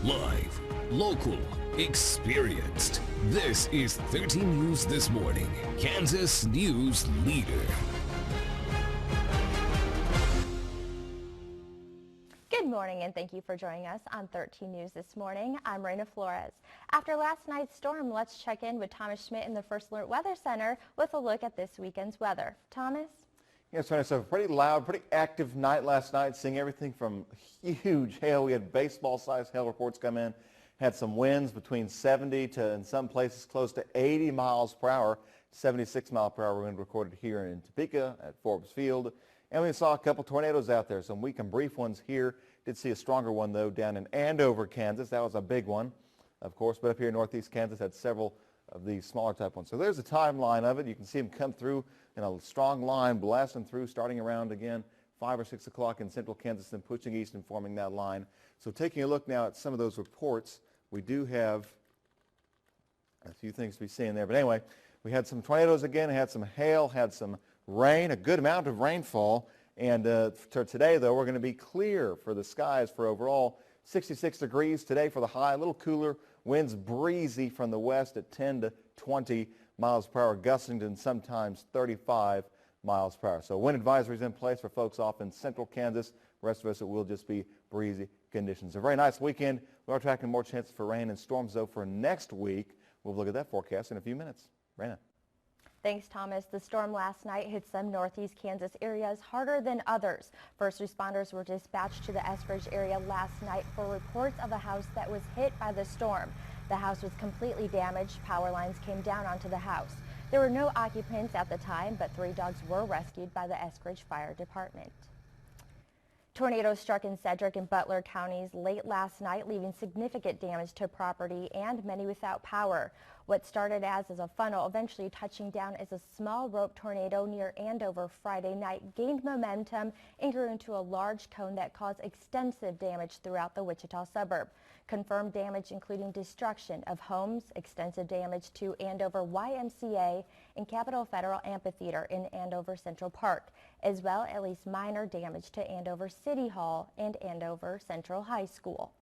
Live, local, experienced. This is 13 News This Morning, Kansas News Leader. Good morning and thank you for joining us on 13 News This Morning. I'm Raina Flores. After last night's storm, let's check in with Thomas Schmidt in the First Alert Weather Center with a look at this weekend's weather. Thomas? Yes, Raina, so a pretty loud, pretty active night last night, seeing everything from huge hail. We had baseball-sized hail reports come in, had some winds between 70 to, in some places, close to 80 miles per hour. 76-mile-per-hour wind recorded here in Topeka at Forbes Field. And we saw a couple tornadoes out there, some weak and brief ones here. Did see a stronger one, though, down in Andover, Kansas. That was a big one, of course. But up here in northeast Kansas had several of these smaller type ones. So there's a timeline of it. You can see them come through in a strong line, blasting through, starting around again 5 or 6 o'clock in central Kansas and pushing east and forming that line. So taking a look now at some of those reports, we do have a few things to be seeing there. But anyway, we had some tornadoes again, had some hail, had some rain, a good amount of rainfall. And for today, though, we're going to be clear for the skies for overall 66 degrees today for the high, a little cooler, winds breezy from the west at 10 to 20 miles per hour, gusting to sometimes 35 miles per hour. So wind advisories in place for folks off in central Kansas. The rest of us, it will just be breezy conditions. A very nice weekend. We are tracking more chances for rain and storms, though, for next week. We'll look at that forecast in a few minutes. Raina. Thanks, Thomas. The storm last night hit some northeast Kansas areas harder than others. First responders were dispatched to the Eskridge area last night for reports of a house that was hit by the storm. The house was completely damaged. Power lines came down onto the house. There were no occupants at the time, but 3 dogs were rescued by the Eskridge Fire Department. Tornadoes struck in Sedgwick and Butler counties late last night, leaving significant damage to property and many without power. What started as a funnel eventually touching down as a small rope tornado near Andover Friday night gained momentum and grew into a large cone that caused extensive damage throughout the Wichita suburb. Confirmed damage including destruction of homes, extensive damage to Andover YMCA and Capitol Federal Amphitheater in Andover Central Park, as well as at least minor damage to Andover City Hall and Andover Central High School.